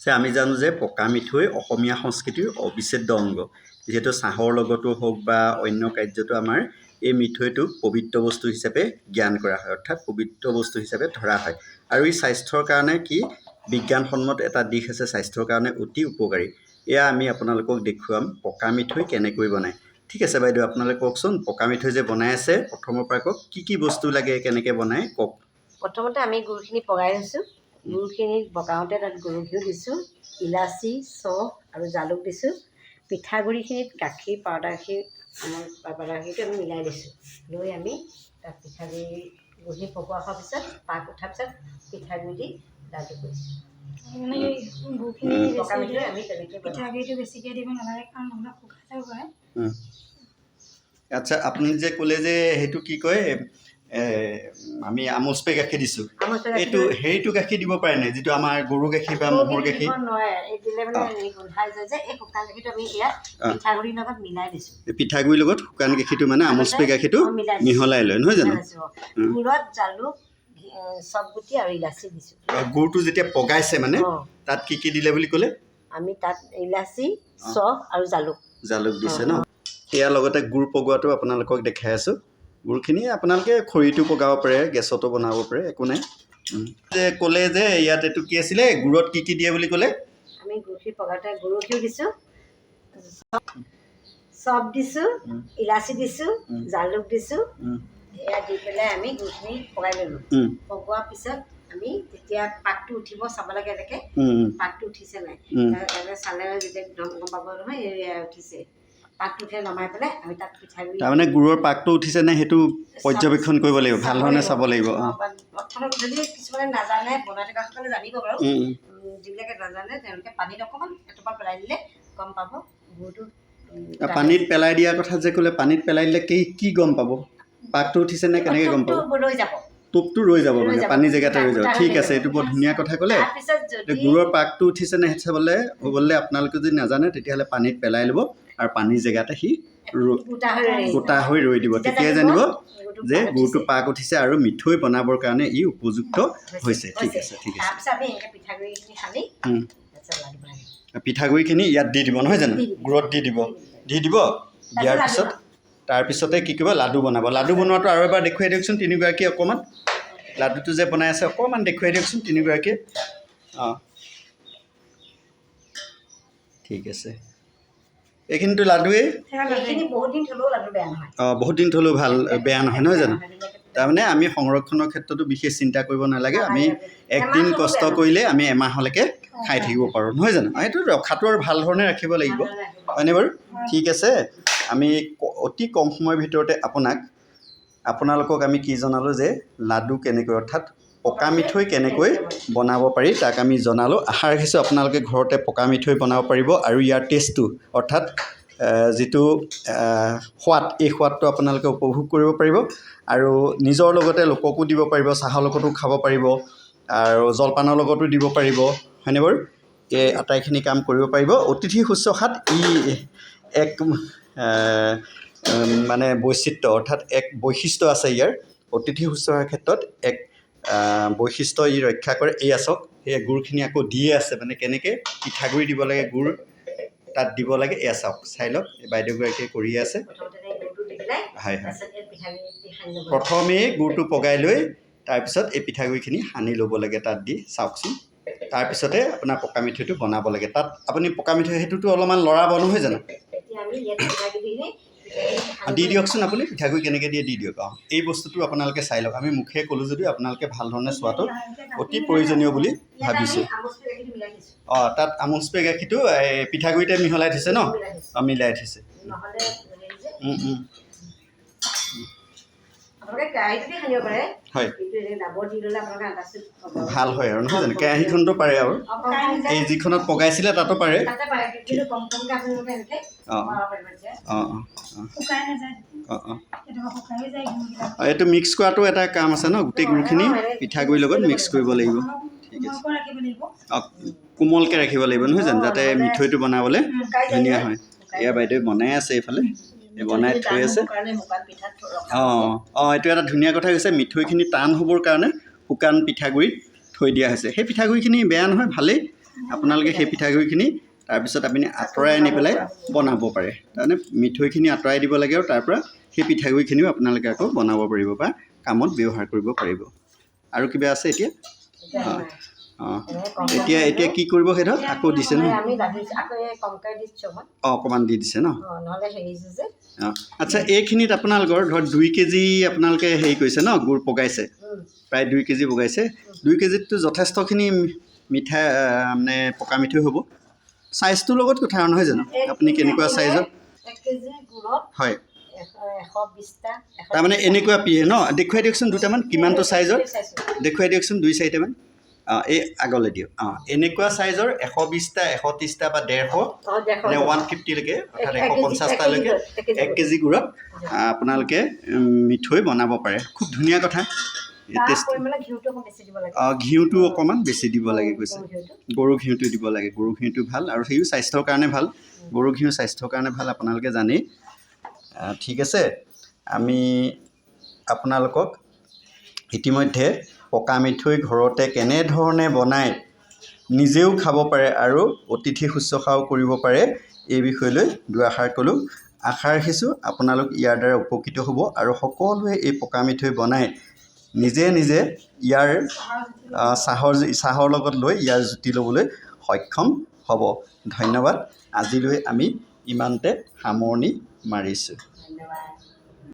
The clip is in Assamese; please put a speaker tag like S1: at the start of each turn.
S1: যে আমি জানো যে পকা মিঠৈ অসমীয়া সংস্কৃতিৰ অবিচ্ছেদ্য অংগ যেহেতু চাহৰ লগতো হওক বা অন্য কাৰ্যতো আমাৰ এই মিঠৈটোক পবিত্ৰ বস্তু হিচাপে জ্ঞান কৰা হয় অৰ্থাৎ পবিত্ৰ বস্তু হিচাপে ধৰা হয় আৰু এই স্বাস্থ্যৰ কাৰণে কি বিজ্ঞানসন্মত এটা দিশ আছে স্বাস্থ্যৰ কাৰণে অতি উপকাৰী এয়া আমি আপোনালোকক দেখুৱাম পকা মিঠৈ কেনেকৈ বনায় ঠিক আছে বাইদেউ আপোনালোকে কওকচোন পকা মিঠৈ যে বনাই আছে প্ৰথমৰ পৰা কওক কি বস্তু লাগে কেনেকৈ বনায় কওক
S2: প্ৰথমতে আমি গুড়খিনি পগাই লৈছোঁ গুড়খিনি পগাওঁতে তাত গৰু ঘিউ দিছোঁ ইলাচি চফ আৰু জালুক দিছোঁ পিঠাগুড়িখিনিত গাখীৰ পাউদাৰ গাখীৰ আমাৰ পাউদাৰ গাখীৰটো আমি মিলাই দিছোঁ লৈ আমি তাত গুড়ি পকোৱা হোৱাৰ পিছত পাক উঠাৰ পিছত পিঠাগুড়ি দি লাডু কৰিছোঁ
S3: মানে গুড়খিনি
S2: পকা মিঠৈ আমি তেনেকৈ
S3: পিঠাগুড়িটো বেছিকৈ দিব নালাগে কাৰণ নহ'লে শুকাই যাব পাৰে
S1: আচ্ছা আপুনি যে ক'লে যে সেইটো কি কয় আমি আমুল স্প্ৰে গাখীৰ দিছোঁ এইটো হেৰিটো গাখীৰ দিব পাৰে নাই যিটো আমাৰ গৰু গাখীৰ বা ম'হৰ গাখীৰ পিঠাগুড়িৰ লগত শুকান গাখীৰটো মানে আমুল স্প্ৰে গাখীৰটো মিহলাই লয় নহয় জানো
S2: গুড়ত জালুক চব গুটি আৰু ইলাচি দিছোঁ
S1: গুড়টো যেতিয়া পগাইছে মানে তাত কি দিলে বুলি ক'লে
S2: আমি তাত ইলাচি চফ আৰু
S1: জালুক দিছে ন ইয়াৰ লগতে গুড় পগোৱাটো আপোনালোকক দেখাই আছোঁ গুড়খিনি আপোনালোকে খৰিটো পগাব পাৰে গেছতো বনাব পাৰে একো নাই যে ক'লে যে ইয়াত এইটো কি আছিলে গুড়ত কি দিয়ে বুলি ক'লে
S2: আমি গুড়খিনি পগাওঁতে গৰু ঘিউ দিছোঁ চফ দিছোঁ ইলাচি দিছোঁ জালুক দিছোঁ এয়া দি পেলাই আমি গুড়খিনি পগাই ল'লোঁ পগোৱাৰ পিছত আমি যেতিয়া পাকটো উঠিব চাব লাগে এনেকৈ পাকটো উঠিছে নাই চালে যেতিয়া গম পাব নহয় এয়া উঠিছে পাকটো উঠে নমাই পেলাই আমি তাত পিঠাগুড়ি
S1: তাৰমানে গুড়ৰ পাকটো উঠিছে নে সেইটো পৰ্যবেক্ষণ কৰিব লাগিব ভাল ধৰণে চাব লাগিব
S2: প্ৰথমে যদি কিছুমানে নাজানে বনাই থকাসকলে জানিব বাৰু যিবিলাকে নাজানে তেওঁলোকে পানীত অকণমান এটোপা পেলাই দিলে গম পাব গুড়টো
S1: পানীত পেলাই দিয়াৰ কথা যে ক'লে পানীত পেলাই দিলে কি গম পাব পাকটো উঠিছে নে কেনেকৈ গম পাব
S2: ৰৈ যাব
S1: টোপটো ৰৈ যাব মানে পানী জেগাতে ৰৈ যাব ঠিক আছে এইটো বৰ ধুনীয়া কথা ক'লে গুড়ৰ পাকটো উঠিছে নে চাবলৈ হ'বলৈ আপোনালোকে যদি নাজানে তেতিয়াহ'লে পানীত পেলাই ল'ব আৰু পানীৰ জেগাতে সি গোটা হৈ ৰৈ দিব তেতিয়াই জানিব যে গুড়টো পাক উঠিছে আৰু মিঠৈ বনাবৰ কাৰণে ই উপযুক্ত হৈছে ঠিক আছে পিঠাগুড়িখিনি ইয়াত দি দিব নহয় জানো গুড়ত দি দিব দিয়াৰ পিছত তাৰপিছতে কি কৰিব লাডু বনাব লাডু বনোৱাটো আৰু এবাৰ দেখুৱাই দিয়কচোন তিনিগৰাকী অকণমান লাডুটো যে বনাই আছে অকণমান দেখুৱাই দিয়কচোন তিনিগৰাকীয়ে অঁ ঠিক আছে এইখিনিতো লাডুৱেই বহুত দিন থ'লেও ভাল বেয়া নহয় জানো তাৰমানে আমি সংৰক্ষণৰ ক্ষেত্ৰতো বিশেষ চিন্তা কৰিব নালাগে আমি একদিন কষ্ট কৰিলে আমি এমাহলৈকে খাই থাকিব পাৰোঁ নহয় জানো সেইটো ৰখাটো আৰু ভাল ধৰণে ৰাখিব লাগিব হয়নে বাৰু ঠিক আছে আমি অতি কম সময়ৰ ভিতৰতে আপোনালোকক আমি কি জনালোঁ যে লাডু কেনেকৈ অৰ্থাৎ পকা মিঠৈ কেনেকৈ বনাব পাৰি তাক আমি জনালোঁ আশা ৰাখিছোঁ আপোনালোকে ঘৰতে পকা মিঠৈ বনাব পাৰিব আৰু ইয়াৰ টেষ্টটো অৰ্থাৎ যিটো সোৱাদ এই সোৱাদটো আপোনালোকে উপভোগ কৰিব পাৰিব আৰু নিজৰ লগতে লোককো দিব পাৰিব চাহৰ লগতো খাব পাৰিব আৰু জলপানৰ লগতো দিব পাৰিব হয়নে বাৰু এই আটাইখিনি কাম কৰিব পাৰিব অতিথি শুশ্ৰূষাত ই এক মানে বৈচিত্ৰ অৰ্থাৎ এক বৈশিষ্ট্য আছে ইয়াৰ অতিথি শুশ্ৰূষাৰ ক্ষেত্ৰত এক বৈশিষ্ট্য ই ৰক্ষা কৰে এই আচক সেই গুড়খিনি আকৌ দিয়ে আছে মানে কেনেকৈ পিঠাগুড়ি দিব লাগে গুড় তাত দিব লাগে এয়া চাওক চাই লওক বাইদেউগৰাকীয়ে কৰি আছে হয় প্ৰথমেই গুড়টো পগাই লৈ তাৰপিছত এই পিঠাগুড়িখিনি সানি ল'ব লাগে তাত দি চাওকচোন তাৰপিছতে আপোনাৰ পকা মিঠৈটো বনাব লাগে তাত আপুনি পকা মিঠৈ সেইটোতো অলপমান লৰাব নহয় জানো দি দিয়কচোন আপুনি পিঠাগুড়ি কেনেকৈ দিয়ে দি দিয়ক এই বস্তুটো আপোনালোকে চাই লওক আমি মুখে ক'লোঁ যদিও আপোনালোকে ভাল ধৰণে চোৱাটো অতি প্ৰয়োজনীয় বুলি ভাবিছোঁ তাত আমুল স্প্ৰে গাখীৰটো পিঠাগুড়িতে মিহলাই থৈছে ন মিলাই থৈছে হয় ভাল হয় আৰু নহয় জানো কেৰাহীখনতো পাৰে আৰু এই যিখনত পগাইছিলে তাতো পাৰে এইটো মিক্স কৰাটো এটা কাম আছে ন গোটেই গুড়খিনি পিঠাগুড়িৰ লগত মিক্স কৰিব লাগিব ঠিক আছে কোমলকৈ ৰাখিব লাগিব নহয় জানো যাতে মিঠৈটো বনাবলৈ ধুনীয়া হয় এয়া বাইদেউ বনাই আছে এইফালে বনাই থৈ আছে এইটো এটা ধুনীয়া কথা কৈছে মিঠৈখিনি টান হ'বৰ কাৰণে শুকান পিঠাগুড়িত থৈ দিয়া হৈছে সেই পিঠাগুড়িখিনি বেয়া নহয় ভালেই আপোনালোকে সেই পিঠাগুড়িখিনি তাৰপিছত আপুনি আঁতৰাই আনি পেলাই বনাব পাৰে। তাৰমানে মিঠৈখিনি আঁতৰাই দিব লাগে আৰু তাৰ পৰা সেই পিঠাগুড়িখিনিও আপোনালোকে আকৌ বনাব পাৰিব বা কামত ব্যৱহাৰ কৰিব পাৰিব। আৰু কিবা আছে এতিয়া? অঁ অঁ এতিয়া এতিয়া কি কৰিব সেইটো আকৌ দিছে নহয়?
S2: আমি লাগিছে আকৌ এই কমকৈ দিছোঁ অকণমান।
S1: অঁ অকণমান দি দিছে ন?
S2: নহ'লে হেৰি যে
S1: অঁ আচ্ছা, এইখিনিত আপোনালোকৰ ধৰক 2 কেজি আপোনালোকে হেৰি কৰিছে ন, গুড় পগাইছে, প্ৰায় 2 কেজি পগাইছে। 2 কেজিততো যথেষ্টখিনি মিঠা মানে পকা মিঠৈ হ'ব। চাইজটোৰ লগত কথা নহয় জানো? আপুনি কেনেকুৱা চাইজৰ?
S2: 1 কেজি গুড়ত
S1: হয়,
S2: 120টা।
S1: তাৰমানে এনেকুৱা পিয়ে ন? দেখুৱাই দিয়কচোন দুটামান কিমানটো চাইজৰ, দেখুৱাই দিয়কচোন 2-4টামান। অঁ এই আগলৈ দিয়ক। অঁ এনেকুৱা চাইজৰ 120টা, 130টা বা 150 মানে 150লৈকে অৰ্থাৎ 150টালৈকে 1 কেজি গুড়ত আপোনালোকে মিঠৈ বনাব পাৰে। খুব ধুনীয়া কথা। ঘিউটো অকণমান বেছি দিব লাগে কৈছে। গৰু ঘিউটো দিব লাগে। গৰু ঘিউটো ভাল আৰু সেইও স্বাস্থ্যৰ কাৰণে ভাল। গৰু ঘিউ স্বাস্থ্যৰ কাৰণে ভাল আপোনালোকে জানেই। ঠিক আছে, আমি আপোনালোকক ইতিমধ্যে পকা মিঠৈ ঘৰতে কেনেধৰণে বনাই নিজেও খাব পাৰে আৰু অতিথি শুশ্ৰূষাও কৰিব পাৰে এই বিষয়লৈ দুআষাৰ ক'লোঁ। আশা ৰাখিছোঁ আপোনালোক ইয়াৰ দ্বাৰা উপকৃত হ'ব আৰু সকলোৱে এই পকা মিঠৈ বনাই নিজে নিজে ইয়াৰ চাহৰ লগত লৈ ইয়াৰ জুতি ল'বলৈ সক্ষম হ'ব। ধন্যবাদ। আজিলৈ আমি ইমানতে সামৰণি মাৰিছোঁ।
S2: ধন্যবাদ।